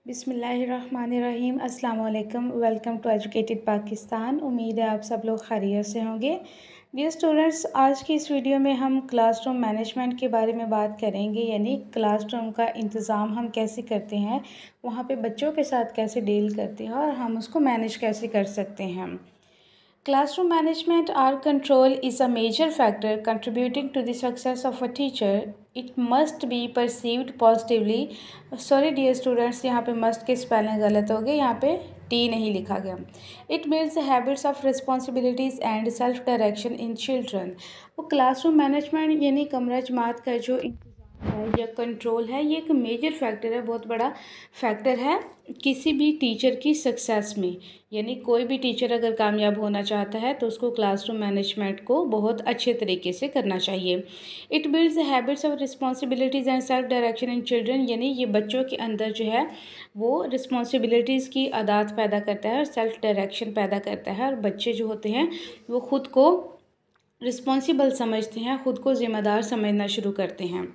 बिस्मिल्लाहिर्रहमानिर्रहीम। अस्सलाम वालेकुम। Welcome to educated Pakistan. उम्मीद है आप सब लोग खैरियत से होंगे। डियर स्टूडेंट्स, आज की इस वीडियो में हम क्लासरूम मैनेजमेंट के बारे में बात करेंगे, यानी क्लासरूम का इंतज़ाम हम कैसे करते हैं, वहाँ पे बच्चों के साथ कैसे डील करते हैं और हम उसको मैनेज कैसे कर सकते हैं। Classroom management or control is a major factor contributing to the success of a teacher. It must be perceived positively. Sorry dear students, यहाँ पे must के स्पेलिंग गलत हो गए, यहाँ पे T नहीं लिखा गया. It builds the habits of responsibilities and self-direction in children. वो classroom management यानी कमरा जमात का जो या कंट्रोल है, ये एक मेजर फैक्टर है, बहुत बड़ा फैक्टर है किसी भी टीचर की सक्सेस में। यानी कोई भी टीचर अगर कामयाब होना चाहता है तो उसको क्लासरूम मैनेजमेंट को बहुत अच्छे तरीके से करना चाहिए। It builds the habits of responsibilities and self direction in children, यानी ये बच्चों के अंदर जो है वो रिस्पॉन्सिबिलिटीज़ की आदत पैदा करता है और सेल्फ डायरेक्शन पैदा करता है, और बच्चे जो होते हैं वो ख़ुद को रिस्पॉन्सिबल समझते हैं, ख़ुद को ज़िम्मेदार समझना शुरू करते हैं।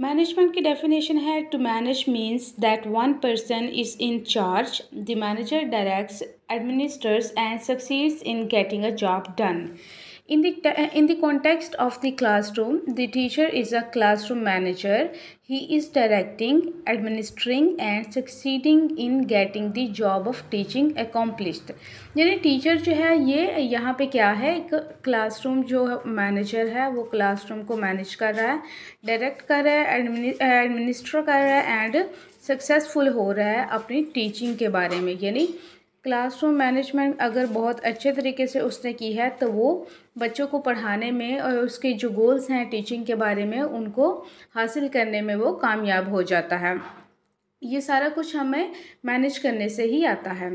मैनेजमेंट की डेफिनेशन है, to manage means that one person is in charge, the manager directs, administrates and succeeds in getting a job done. In the context of the classroom, the teacher is a classroom manager. He is directing, administering and succeeding in getting the job of teaching accomplished. यानी teacher जो है ये यहाँ पे क्या है, एक classroom जो मैनेजर है वो क्लासरूम को मैनेज कर रहा है, डायरेक्ट कर रहा है, एडमिनिस्टर कर रहा है एंड सक्सेसफुल हो रहा है अपनी टीचिंग के बारे में। यानी क्लासरूम मैनेजमेंट अगर बहुत अच्छे तरीके से उसने की है तो वो बच्चों को पढ़ाने में और उसके जो गोल्स हैं टीचिंग के बारे में उनको हासिल करने में वो कामयाब हो जाता है। ये सारा कुछ हमें मैनेज करने से ही आता है।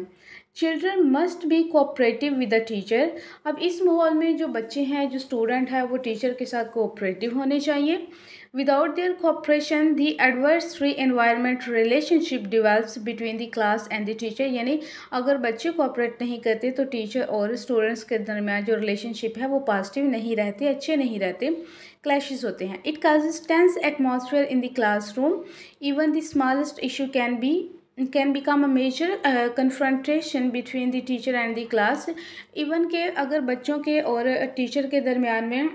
Children must be cooperative with the teacher. अब इस माहौल में जो बच्चे हैं, जो स्टूडेंट है, वो टीचर के साथ कोऑपरेटिव होने चाहिए। Without their cooperation the adversary environment relationship develops between the class and the teacher, यानी अगर बच्चे कोऑपरेट नहीं करते तो टीचर और स्टूडेंट्स के दरमियान जो रिलेशनशिप है वो पॉजिटिव नहीं रहते, अच्छे नहीं रहते, क्लैशेस होते हैं। It causes tense atmosphere in the classroom. Even the smallest issue can become a major confrontation between the teacher and the class. Even के अगर बच्चों के और टीचर के दरमियान में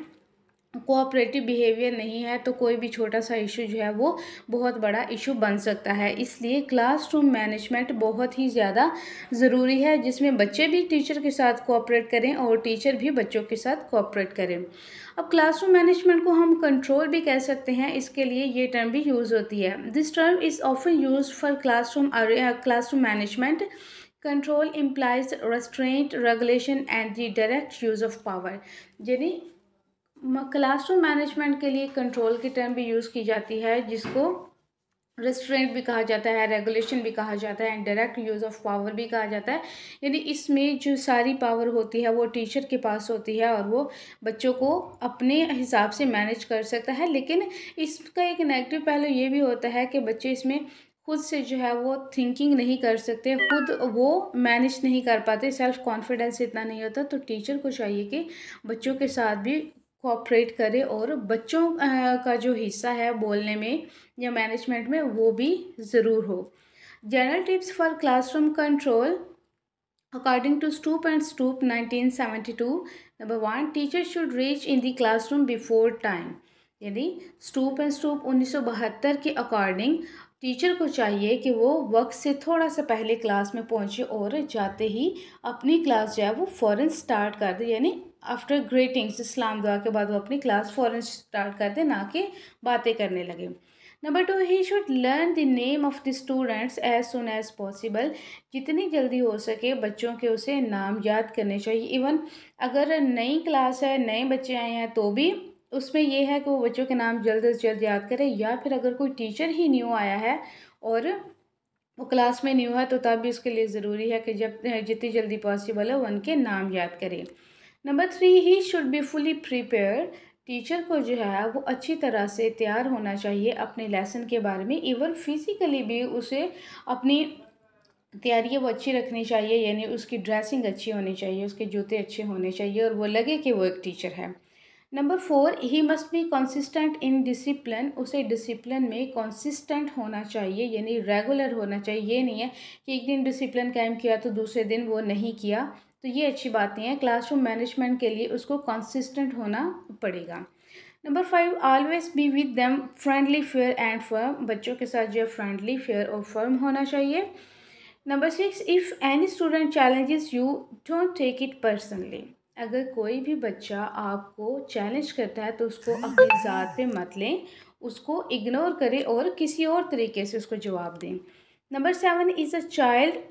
कोऑपरेटिव बिहेवियर नहीं है तो कोई भी छोटा सा इशू जो है वो बहुत बड़ा इशू बन सकता है। इसलिए क्लासरूम मैनेजमेंट बहुत ही ज़्यादा ज़रूरी है, जिसमें बच्चे भी टीचर के साथ कोऑपरेट करें और टीचर भी बच्चों के साथ कोऑपरेट करें। अब क्लासरूम मैनेजमेंट को हम कंट्रोल भी कह सकते हैं, इसके लिए ये टर्म भी यूज़ होती है। This term is often use for classroom management. Control implies restaurant, regulation and the direct use of power. यानी क्लासरूम मैनेजमेंट के लिए कंट्रोल की टर्म भी यूज़ की जाती है, जिसको रेस्ट्रेंट भी कहा जाता है, रेगुलेशन भी कहा जाता है and direct use of power भी कहा जाता है। यानी इसमें जो सारी पावर होती है वो टीचर के पास होती है और वो बच्चों को अपने हिसाब से मैनेज कर सकता है। लेकिन इसका एक नेगेटिव पहलू ये भी होता है कि बच्चे इसमें खुद से जो है वो थिंकिंग नहीं कर सकते, खुद वो मैनेज नहीं कर पाते, सेल्फ कॉन्फिडेंस इतना नहीं होता। तो टीचर को चाहिए कि बच्चों के साथ भी कोऑपरेट करे और बच्चों का जो हिस्सा है बोलने में या मैनेजमेंट में वो भी ज़रूर हो। General tips for classroom control according to Stoop and Stoop 1972। Number 1, teacher should reach in the classroom before time. यानी स्टूप एंड स्टूप 1972 के अकॉर्डिंग टीचर को चाहिए कि वो वक्त से थोड़ा सा पहले क्लास में पहुंचे और जाते ही अपनी क्लास जो है वो फ़ौरन स्टार्ट कर दे। यानी आफ्टर ग्रीटिंग्स, सलाम दुआ के बाद वो अपनी क्लास फ़ौरन स्टार्ट कर दे, ना कि बातें करने लगे। Number 2, he should learn the name of the students as soon as possible. जितनी जल्दी हो सके बच्चों के उसे नाम याद करने चाहिए। इवन अगर नई क्लास है, नए बच्चे आए हैं तो भी उसमें ये है कि वो बच्चों के नाम जल्द से जल्द याद करें, या फिर अगर कोई टीचर ही न्यू आया है और वो क्लास में न्यू है तो तब भी उसके लिए ज़रूरी है कि जब जितनी जल्दी पॉसिबल है वो उनके नाम याद करें। Number 3, he should be fully prepare. Teacher को जो है वो अच्छी तरह से तैयार होना चाहिए अपने लेसन के बारे में। इवन फिज़िकली भी उसे अपनी तैयारी वो अच्छी रखनी चाहिए, यानी उसकी ड्रेसिंग अच्छी होनी चाहिए, उसके जूते अच्छे होने चाहिए और वो लगे कि वो एक टीचर है। Number 4, he must be consistent in discipline, उसे डिसिप्लिन में कंसिस्टेंट होना चाहिए, यानी रेगुलर होना चाहिए। ये नहीं है कि एक दिन डिसिप्लिन कायम किया तो दूसरे दिन वो नहीं किया, तो ये अच्छी बात नहीं है। क्लासरूम मैनेजमेंट के लिए उसको कंसिस्टेंट होना पड़ेगा। Number 5, always be with them friendly fair and firm, बच्चों के साथ जो है फ्रेंडली फेयर और फर्म होना चाहिए। Number 6, if any student challenges you don't take it personally, अगर कोई भी बच्चा आपको चैलेंज करता है तो उसको अपनी ज़ात पे मत लें, उसको इग्नोर करें और किसी और तरीके से उसको जवाब दें। Number 7, is a child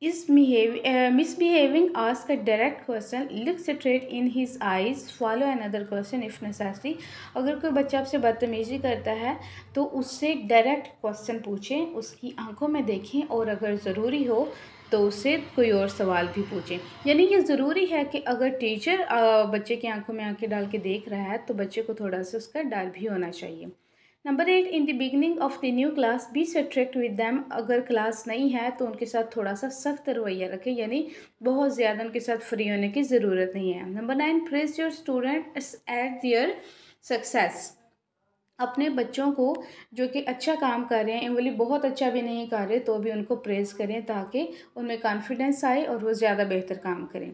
is misbehaving, ask a direct question, look straight in his eyes, follow another question if necessary, अगर कोई बच्चा आपसे बदतमीज़ी करता है तो उससे डायरेक्ट क्वेश्चन पूछें, उसकी आंखों में देखें और अगर ज़रूरी हो तो उससे कोई और सवाल भी पूछें। यानी ये ज़रूरी है कि अगर टीचर बच्चे की आंखों में आंखें डाल के देख रहा है तो बच्चे को थोड़ा सा उसका डर भी होना चाहिए। Number 8, in the beginning of the new class be strict with them, अगर क्लास नहीं है तो उनके साथ थोड़ा सा सख्त रवैया रखें, यानी बहुत ज़्यादा उनके साथ फ्री होने की ज़रूरत नहीं है। Number 9, praise your students eight their success, अपने बच्चों को जो कि अच्छा काम कर रहे हैं, इनवली बहुत अच्छा भी नहीं कर रहे तो भी उनको प्रेज़ करें ताकि उनमें कॉन्फिडेंस आए और वो ज़्यादा बेहतर काम करें।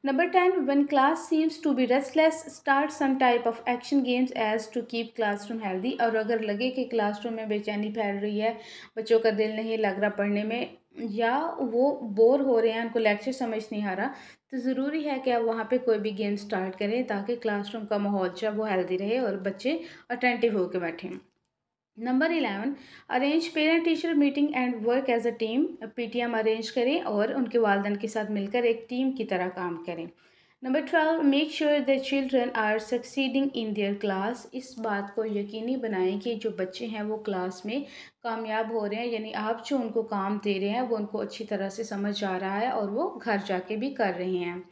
Number 10, when class seems to be restless, start some type of action games as to keep classroom healthy, और अगर लगे कि क्लासरूम में बेचैनी फैल रही है, बच्चों का दिल नहीं लग रहा पढ़ने में या वो बोर हो रहे हैं, उनको लेक्चर समझ नहीं आ रहा, तो ज़रूरी है कि आप वहाँ पे कोई भी गेम स्टार्ट करें ताकि क्लासरूम का माहौल जो है वो हेल्दी रहे और बच्चे अटेंटिव होकर बैठें। Number 11, arrange parent teacher meeting and work as a team, PTM arrange करें और उनके वालिदैन के साथ मिलकर एक टीम की तरह काम करें। Number 12, make sure the children are succeeding in their class, इस बात को यकीनी बनाएं कि जो बच्चे हैं वो क्लास में कामयाब हो रहे हैं, यानी आप जो उनको काम दे रहे हैं वो उनको अच्छी तरह से समझ आ रहा है और वो घर जाके भी कर रहे हैं।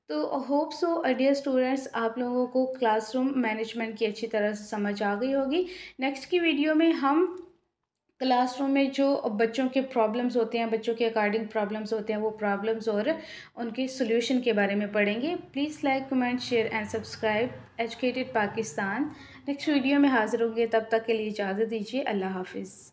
तो होप सो डियर स्टूडेंट्स, आप लोगों को क्लासरूम मैनेजमेंट की अच्छी तरह से समझ आ गई होगी। नेक्स्ट की वीडियो में हम क्लासरूम में जो बच्चों के प्रॉब्लम्स होते हैं, बच्चों के अकॉर्डिंग प्रॉब्लम्स होते हैं, वो प्रॉब्लम्स और उनके सॉल्यूशन के बारे में पढ़ेंगे। Please like, comment, share and subscribe educated Pakistan. Next video में हाजिर होंगे, तब तक के लिए इजाज़त दीजिए। अल्लाह हाफिज़।